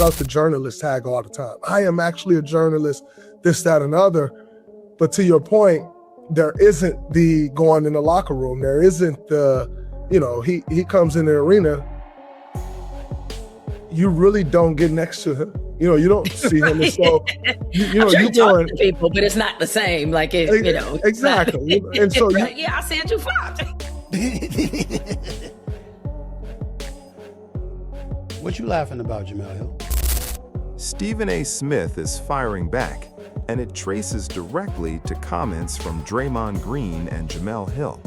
out the journalist tag all the time. I am actually a journalist, this, that, and other. But to your point, there isn't the going in the locker room. There isn't the, he comes in the arena. You really don't get next to him. You don't see him. And so, you talk to people, but it's not the same. Like exactly. And so, I said you flopped. What you laughing about, Jemele Hill? Stephen A. Smith is firing back, and it traces directly to comments from Draymond Green and Jemele Hill.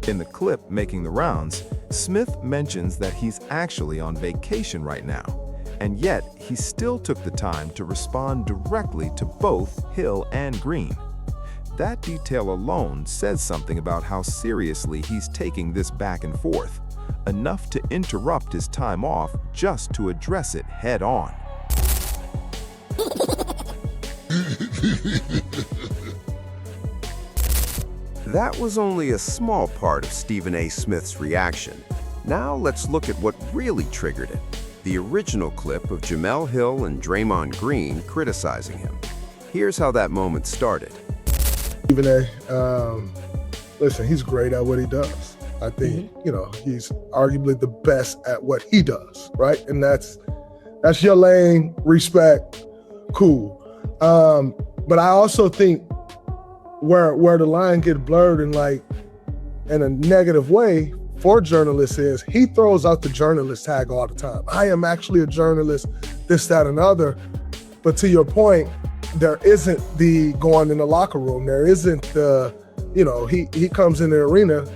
In the clip making the rounds, Smith mentions that he's actually on vacation right now, and yet he still took the time to respond directly to both Hill and Green. That detail alone says something about how seriously he's taking this back and forth, enough to interrupt his time off just to address it head on. That was only a small part of Stephen A. Smith's reaction. Now let's look at what really triggered it. The original clip of Jemele Hill and Draymond Green criticizing him. Here's how that moment started. Stephen A., listen, he's great at what he does. I think, he's arguably the best at what he does, right? And that's your lane, respect, cool. But I also think where the line get blurred in a negative way for journalists is he throws out the journalist tag all the time. I am actually a journalist, this, that, and other. But to your point, there isn't the going in the locker room. There isn't the, he comes in the arena.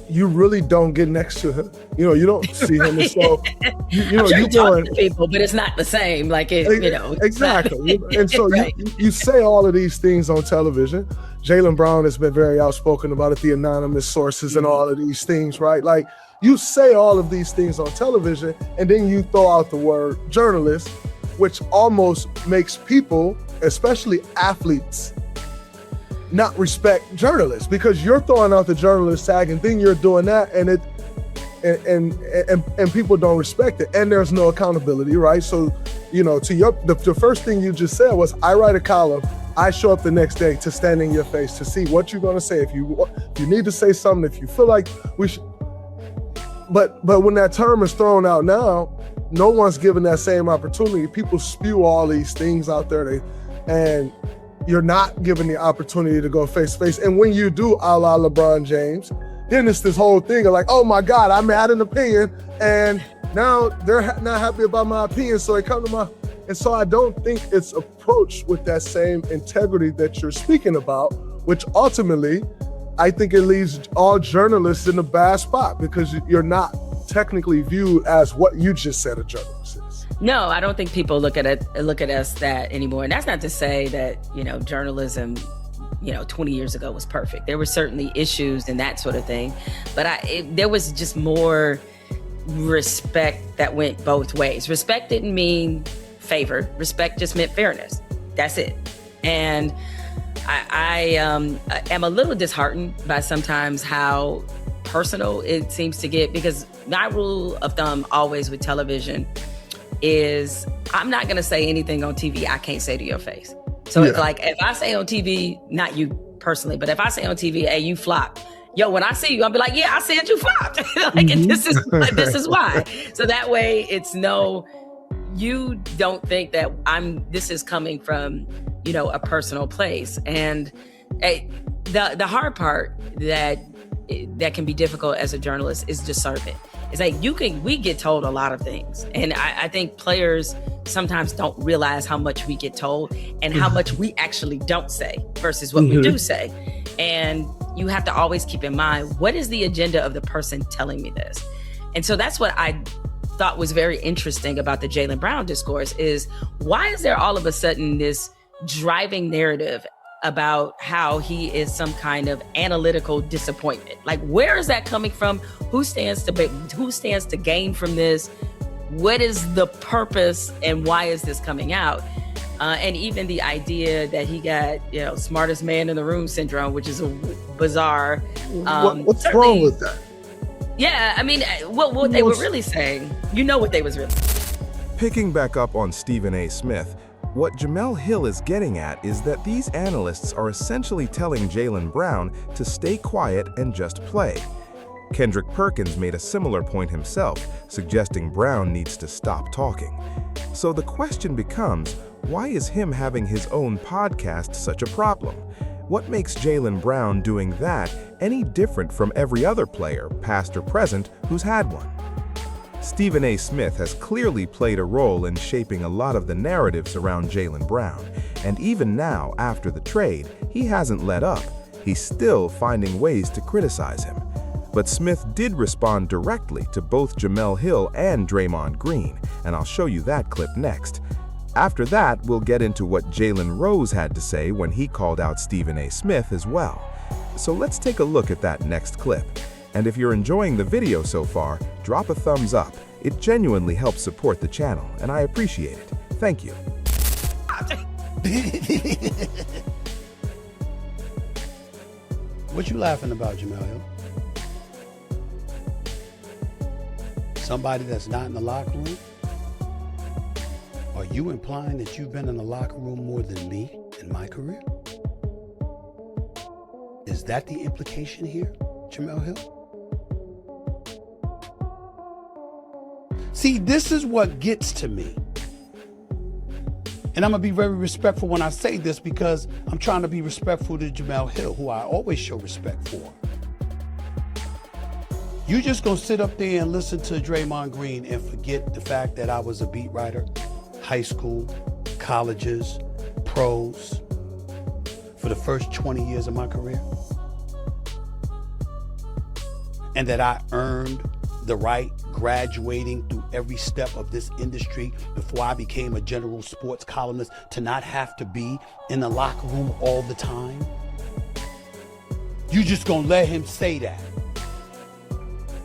You really don't get next to him. You don't see him. And so, you talk to people, but it's not the same. Exactly. And so you say all of these things on television. Jalen Brown has been very outspoken about it, the anonymous sources and all of these things, right? Like, you say all of these things on television, and then you throw out the word journalist, which almost makes people, especially athletes, not respect journalists, because you're throwing out the journalist tag and then you're doing that, and and people don't respect it, and there's no accountability, right? So, the first thing you just said was, I write a column, I show up the next day to stand in your face to see what you're going to say. If you need to say something, if you feel like we should, but when that term is thrown out now, no one's given that same opportunity. People spew all these things out there, and you're not given the opportunity to go face to face. And when you do, a la LeBron James, then it's this whole thing of like, oh my God, I had an opinion, and now they're not happy about my opinion, so they come to my. And so I don't think it's approached with that same integrity that you're speaking about, which ultimately, I think it leaves all journalists in a bad spot, because you're not technically viewed as what you just said a journalist is. No, I don't think people look at us that anymore. And that's not to say that, journalism, 20 years ago was perfect. There were certainly issues and that sort of thing. But there was just more respect that went both ways. Respect didn't mean favor. Respect just meant fairness. That's it. And I am a little disheartened by sometimes how personal it seems to get, because my rule of thumb always with television is I'm not going to say anything on TV I can't say to your face. So if I say on TV, not you personally, but if I say on TV, hey, you flopped. Yo, when I see you, I'll be like, yeah, I said you flopped. And this is why. So that way it's you don't think that this is coming from, a personal place. And the hard part that can be difficult as a journalist is discernment. It's like we get told a lot of things. And I think players sometimes don't realize how much we get told and how much we actually don't say versus what we do say. And you have to always keep in mind, what is the agenda of the person telling me this? And so that's what I thought was very interesting about the Jaylen Brown discourse is, why is there all of a sudden this driving narrative about how he is some kind of analytical disappointment? Like, where is that coming from? Who stands to gain from this? What is the purpose, and why is this coming out? And even the idea that he got, smartest man in the room syndrome, which is a bizarre. What's wrong with that? Yeah, I mean, what they were really saying, what they was really. Picking back up on Stephen A. Smith, what Jemele Hill is getting at is that these analysts are essentially telling Jaylen Brown to stay quiet and just play. Kendrick Perkins made a similar point himself, suggesting Brown needs to stop talking. So the question becomes, why is him having his own podcast such a problem? What makes Jaylen Brown doing that any different from every other player, past or present, who's had one? Stephen A. Smith has clearly played a role in shaping a lot of the narratives around Jaylen Brown, and even now, after the trade, he hasn't let up. He's still finding ways to criticize him. But Smith did respond directly to both Jemele Hill and Draymond Green, and I'll show you that clip next. After that, we'll get into what Jalen Rose had to say when he called out Stephen A. Smith as well. So let's take a look at that next clip. And if you're enjoying the video so far, drop a thumbs up. It genuinely helps support the channel, and I appreciate it. Thank you. What you laughing about, Jemele Hill? Somebody that's not in the locker room? Are you implying that you've been in the locker room more than me in my career? Is that the implication here, Jemele Hill? See, this is what gets to me. And I'm going to be very respectful when I say this because I'm trying to be respectful to Jemele Hill, who I always show respect for. You just going to sit up there and listen to Draymond Green and forget the fact that I was a beat writer, high school, colleges, pros, for the first 20 years of my career? And that I earned the right graduating through every step of this industry before I became a general sports columnist to not have to be in the locker room all the time? You just gonna let him say that?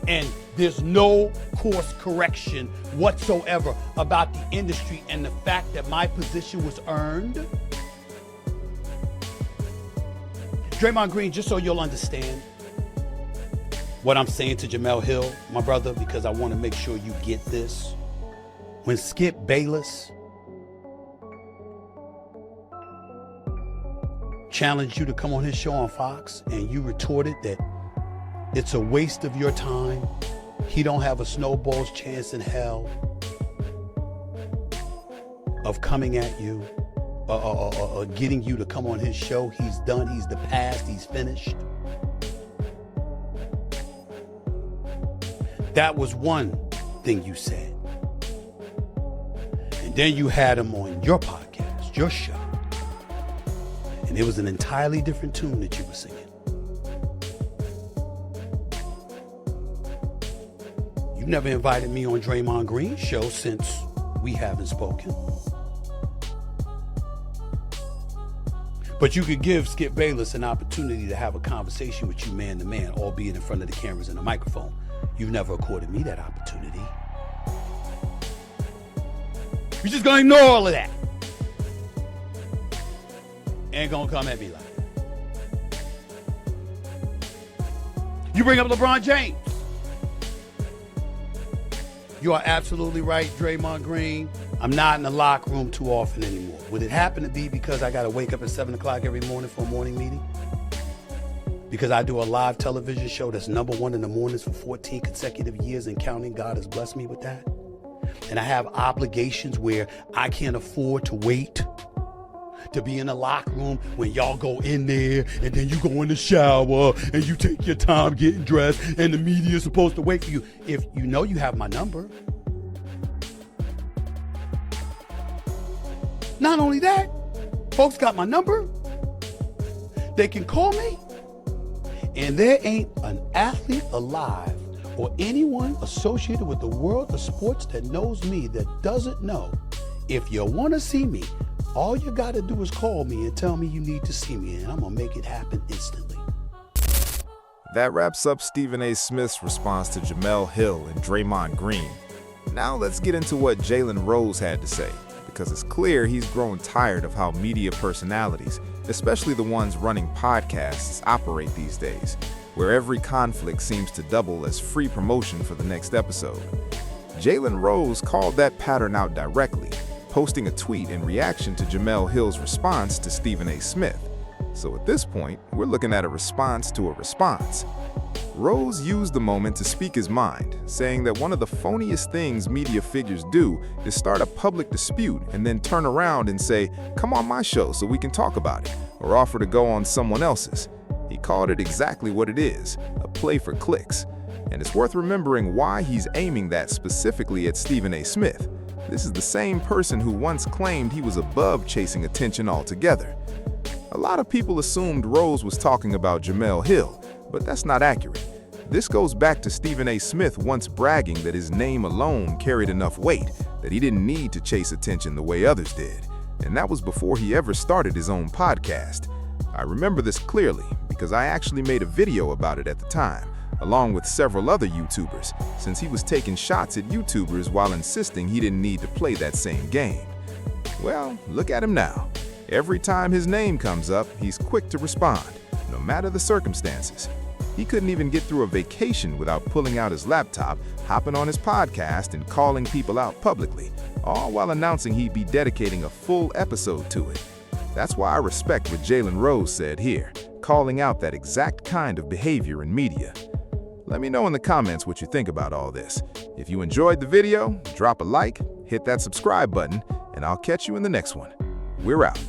And there's no course correction whatsoever about the industry and the fact that my position was earned? Draymond Green, just so you'll understand what I'm saying to Jemele Hill, my brother, because I want to make sure you get this. When Skip Bayless challenged you to come on his show on Fox and you retorted that it's a waste of your time, he don't have a snowball's chance in hell of coming at you, getting you to come on his show. He's done, he's the past, he's finished. That was one thing you said. And then you had him on your podcast, your show. And it was an entirely different tune that you were singing. You never invited me on Draymond Green's show since we haven't spoken. But you could give Skip Bayless an opportunity to have a conversation with you man to man, albeit in front of the cameras and the microphone. You've never accorded me that opportunity. You're just gonna ignore all of that. Ain't gonna come at me like that. You bring up LeBron James. You are absolutely right, Draymond Green. I'm not in the locker room too often anymore. Would it happen to be because I gotta wake up at 7 o'clock every morning for a morning meeting? Because I do a live television show that's #1 in the mornings for 14 consecutive years and counting. God has blessed me with that. And I have obligations where I can't afford to wait to be in the locker room when y'all go in there and then you go in the shower and you take your time getting dressed and the media is supposed to wait for you. If you know you have my number. Not only that, folks got my number. They can call me. And there ain't an athlete alive or anyone associated with the world of sports that knows me that doesn't know. If you want to see me, all you got to do is call me and tell me you need to see me, and I'm going to make it happen instantly. That wraps up Stephen A. Smith's response to Jemele Hill and Draymond Green. Now let's get into what Jalen Rose had to say, because it's clear he's grown tired of how media personalities, especially the ones running podcasts, operate these days, where every conflict seems to double as free promotion for the next episode. Jalen Rose called that pattern out directly, posting a tweet in reaction to Jemele Hill's response to Stephen A. Smith. So at this point, we're looking at a response to a response. Rose used the moment to speak his mind, saying that one of the phoniest things media figures do is start a public dispute and then turn around and say, "Come on my show so we can talk about it," or offer to go on someone else's. He called it exactly what it is, a play for clicks. And it's worth remembering why he's aiming that specifically at Stephen A. Smith. This is the same person who once claimed he was above chasing attention altogether. A lot of people assumed Rose was talking about Jemele Hill, but that's not accurate. This goes back to Stephen A. Smith once bragging that his name alone carried enough weight that he didn't need to chase attention the way others did. And that was before he ever started his own podcast. I remember this clearly because I actually made a video about it at the time, along with several other YouTubers, since he was taking shots at YouTubers while insisting he didn't need to play that same game. Well, look at him now. Every time his name comes up, he's quick to respond, no matter the circumstances. He couldn't even get through a vacation without pulling out his laptop, hopping on his podcast, and calling people out publicly, all while announcing he'd be dedicating a full episode to it. That's why I respect what Jalen Rose said here, calling out that exact kind of behavior in media. Let me know in the comments what you think about all this. If you enjoyed the video, drop a like, hit that subscribe button, and I'll catch you in the next one. We're out.